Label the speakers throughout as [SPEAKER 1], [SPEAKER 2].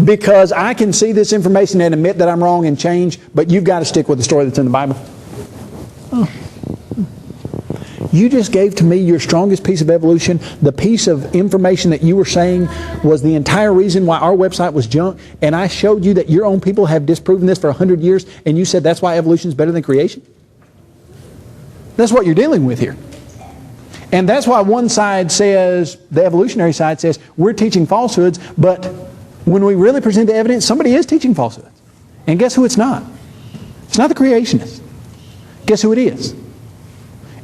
[SPEAKER 1] because I can see this information and admit that I'm wrong and change, but you've got to stick with the story that's in the Bible. Oh. You just gave to me your strongest piece of evolution. The piece of information that you were saying was the entire reason why our website was junk, and I showed you that your own people have disproven this for 100 years, and you said that's why evolution is better than creation? That's what you're dealing with here. And that's why one side says, the evolutionary side says, we're teaching falsehoods, but when we really present the evidence, somebody is teaching falsehoods. And guess who it's not? It's not the creationists. Guess who it is?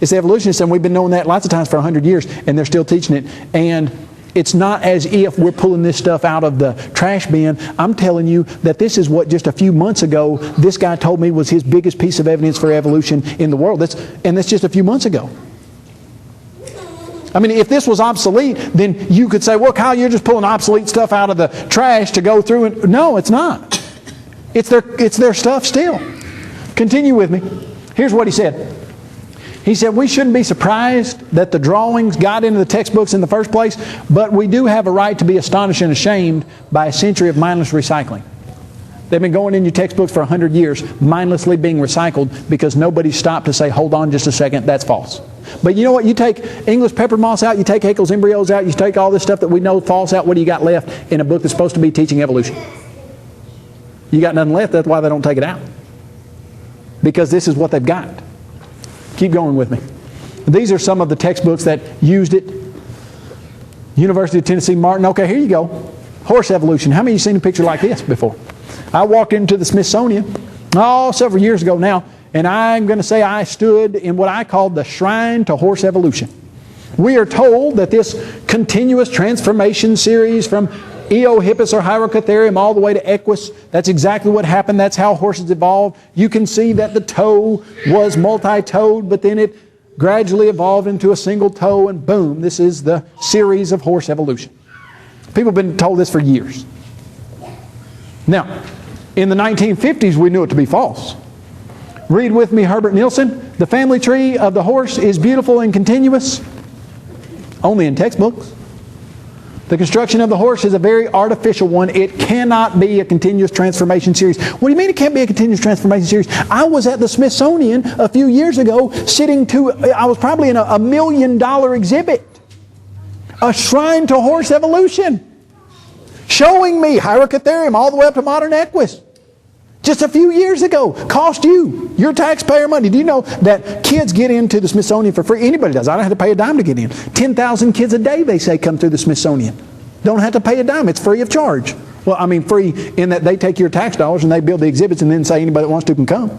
[SPEAKER 1] It's the evolutionists, and we've been knowing that lots of times for 100 years, and they're still teaching it. And it's not as if we're pulling this stuff out of the trash bin. I'm telling you that this is what just a few months ago this guy told me was his biggest piece of evidence for evolution in the world. And that's just a few months ago. I mean, if this was obsolete, then you could say, well, Kyle, you're just pulling obsolete stuff out of the trash to go through. And no, it's not. It's their stuff still. Continue with me. Here's what he said. He said, we shouldn't be surprised that the drawings got into the textbooks in the first place, but we do have a right to be astonished and ashamed by a century of mindless recycling. They've been going in your textbooks for 100 years, mindlessly being recycled because nobody stopped to say, hold on just a second, that's false. But you know what? You take English pepper moss out, you take Haeckel's embryos out, you take all this stuff that we know false out, what do you got left in a book that's supposed to be teaching evolution? You got nothing left, that's why they don't take it out. Because this is what they've got. Keep going with me. These are some of the textbooks that used it. University of Tennessee Martin. Okay, here you go. Horse evolution. How many of you seen a picture like this before? I walked into the Smithsonian several years ago now, and I'm going to say I stood in what I called the shrine to horse evolution. We are told that this continuous transformation series from Eohippus or Hyracotherium all the way to Equus, that's exactly what happened. That's how horses evolved. You can see that the toe was multi-toed, but then it gradually evolved into a single toe, and boom, this is the series of horse evolution. People have been told this for years. Now, in the 1950s, we knew it to be false. Read with me Herbert Nielsen. The family tree of the horse is beautiful and continuous, only in textbooks. The construction of the horse is a very artificial one. It cannot be a continuous transformation series. What do you mean it can't be a continuous transformation series? I was at the Smithsonian a few years ago I was probably in a $1 million exhibit. A shrine to horse evolution. Showing me Hyracotherium all the way up to modern Equus. Just a few years ago. Cost you your taxpayer money. Do you know that kids get into the Smithsonian for free? Anybody does. I don't have to pay a dime to get in. 10,000 kids a day, they say, come through the Smithsonian. Don't have to pay a dime. It's free of charge. Well, I mean free in that they take your tax dollars and they build the exhibits and then say anybody that wants to can come.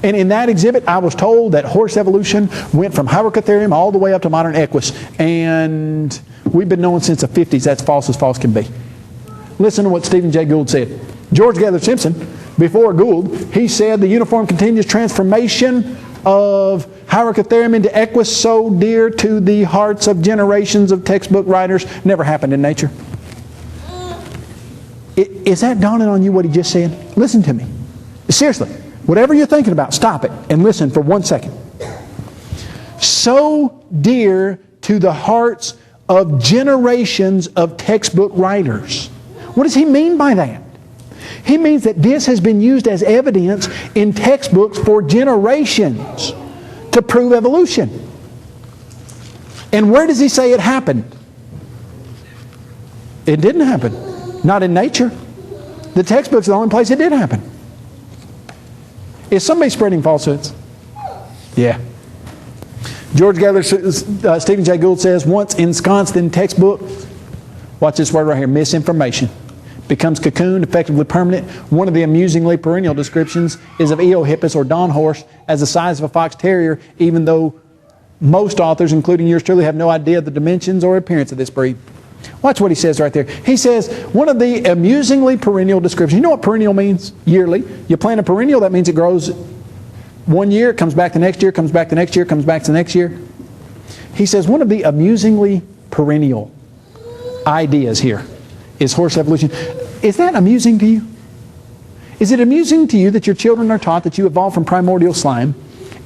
[SPEAKER 1] And in that exhibit, I was told that horse evolution went from Hyracotherium all the way up to modern Equus. And we've been knowing since the 50s that's false as false can be. Listen to what Stephen Jay Gould said. George Gaylord Simpson, before Gould, he said the uniform continuous transformation of Hyracotherium into Equus, so dear to the hearts of generations of textbook writers, never happened in nature. Is that dawning on you what he just said? Listen to me. Seriously, whatever you're thinking about, stop it and listen for 1 second. So dear to the hearts of generations of textbook writers. What does he mean by that? He means that this has been used as evidence in textbooks for generations to prove evolution. And where does he say it happened? It didn't happen. Not in nature. The textbook's the only place it did happen. Is somebody spreading falsehoods? Yeah. George Gaylord, Stephen Jay Gould says, once ensconced in textbook, watch this word right here, misinformation. Becomes cocooned, effectively permanent. One of the amusingly perennial descriptions is of Eohippus or Don horse as the size of a fox terrier, even though most authors, including yours truly, have no idea of the dimensions or appearance of this breed. Watch what he says right there. He says, one of the amusingly perennial descriptions. You know what perennial means? Yearly. You plant a perennial, that means it grows 1 year, it comes back the next year, comes back the next year, comes back the next year. He says, one of the amusingly perennial ideas here is horse evolution. Is that amusing to you? Is it amusing to you that your children are taught that you evolved from primordial slime,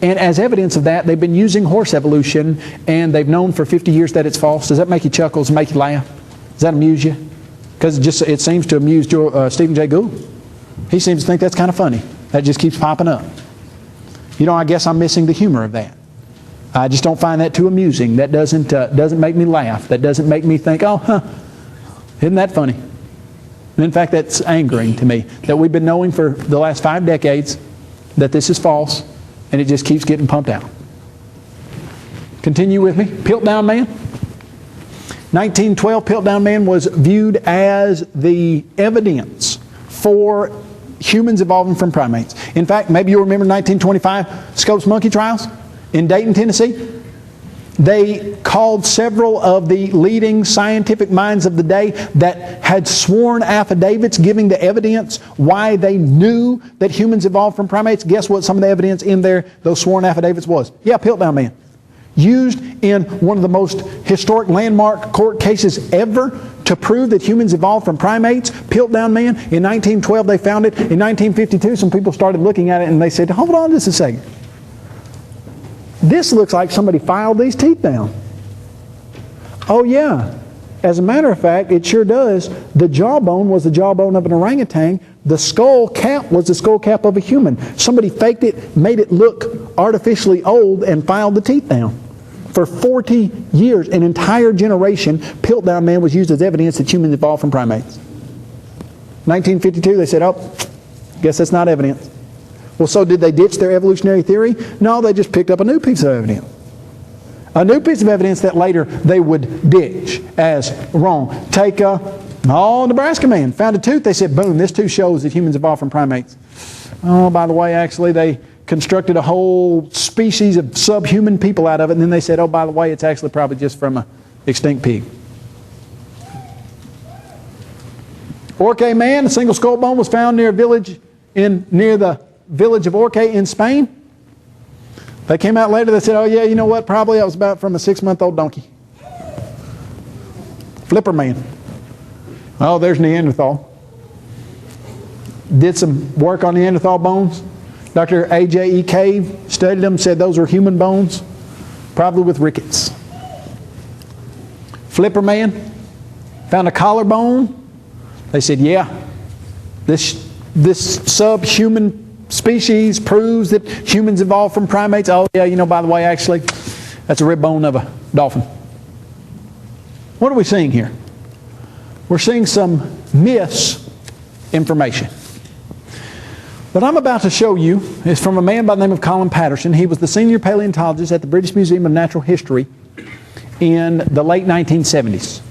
[SPEAKER 1] and as evidence of that, they've been using horse evolution, and they've known for 50 years that it's false? Does that make you chuckle? Does it make you laugh? Does that amuse you? Because it seems to amuse Stephen Jay Gould. He seems to think that's kind of funny. That just keeps popping up. You know, I guess I'm missing the humor of that. I just don't find that too amusing. That doesn't make me laugh. That doesn't make me think, oh, isn't that funny? And in fact, that's angering to me, that we've been knowing for the last 5 decades that this is false, and it just keeps getting pumped out. Continue with me. Piltdown Man. 1912, Piltdown Man was viewed as the evidence for humans evolving from primates. In fact, maybe you remember 1925 Scopes monkey trials in Dayton, Tennessee. They called several of the leading scientific minds of the day that had sworn affidavits giving the evidence why they knew that humans evolved from primates. Guess what some of the evidence in those sworn affidavits was? Yeah, Piltdown Man. Used in one of the most historic landmark court cases ever to prove that humans evolved from primates. Piltdown Man. In 1912 they found it. In 1952 some people started looking at it and they said, hold on just a second. This looks like somebody filed these teeth down. Oh yeah. As a matter of fact, it sure does. The jawbone was the jawbone of an orangutan. The skull cap was the skull cap of a human. Somebody faked it, made it look artificially old, and filed the teeth down. For 40 years, an entire generation, Piltdown Man was used as evidence that humans evolved from primates. 1952, they said, oh, guess that's not evidence. Well, so did they ditch their evolutionary theory? No, they just picked up a new piece of evidence. A new piece of evidence that later they would ditch as wrong. Take Nebraska Man found a tooth. They said, boom, this tooth shows that humans evolved from primates. Oh, by the way, actually, they constructed a whole species of subhuman people out of it, and then they said, oh, by the way, it's actually probably just from an extinct pig. Orce Man, a single skull bone was found near the village of Orce in Spain. They came out later, they said, oh yeah, you know what, probably that was about from a 6-month-old donkey. Flipper Man. Oh, there's Neanderthal. Did some work on Neanderthal bones. Dr. A.J.E. Cave studied them, said those are human bones, probably with rickets. Flipper Man found a collarbone. They said, yeah, this subhuman species proves that humans evolved from primates. Oh yeah, you know, by the way, actually, that's a rib bone of a dolphin. What are we seeing here? We're seeing some misinformation. What I'm about to show you is from a man by the name of Colin Patterson. He was the senior paleontologist at the British Museum of Natural History in the late 1970s.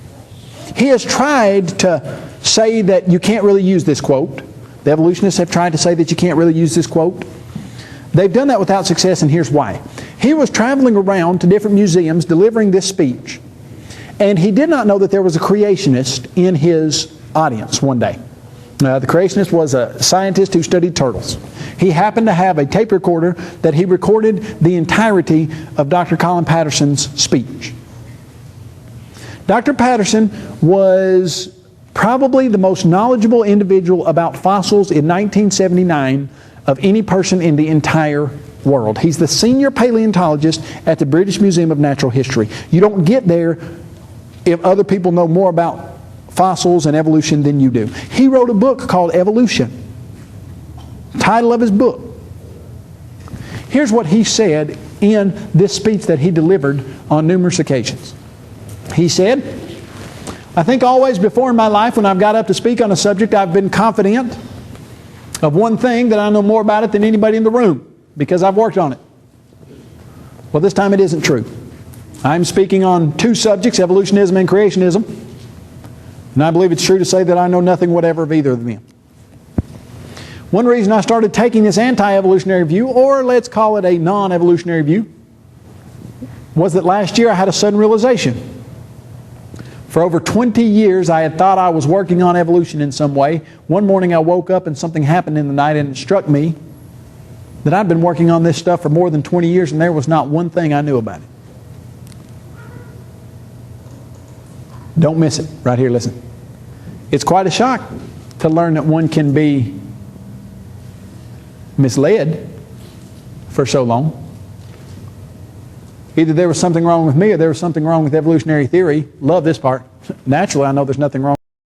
[SPEAKER 1] He has tried to say that you can't really use this quote. The evolutionists have tried to say that you can't really use this quote. They've done that without success, and here's why. He was traveling around to different museums delivering this speech, and he did not know that there was a creationist in his audience one day. The creationist was a scientist who studied turtles. He happened to have a tape recorder that he recorded the entirety of Dr. Colin Patterson's speech. Dr. Patterson was probably the most knowledgeable individual about fossils in 1979 of any person in the entire world. He's the senior paleontologist at the British Museum of Natural History. You don't get there if other people know more about fossils and evolution than you do. He wrote a book called Evolution. Title of his book. Here's what he said in this speech that he delivered on numerous occasions. He said, I think always before in my life when I've got up to speak on a subject, I've been confident of one thing, that I know more about it than anybody in the room because I've worked on it. Well, this time it isn't true. I'm speaking on two subjects, evolutionism and creationism. And I believe it's true to say that I know nothing whatever of either of them. One reason I started taking this anti-evolutionary view, or let's call it a non-evolutionary view, was that last year I had a sudden realization. For over 20 years I had thought I was working on evolution in some way. One morning I woke up and something happened in the night, and it struck me that I'd been working on this stuff for more than 20 years and there was not one thing I knew about it. Don't miss it. Right here, listen. It's quite a shock to learn that one can be misled for so long. Either there was something wrong with me or there was something wrong with evolutionary theory. Love this part. Naturally, I know there's nothing wrong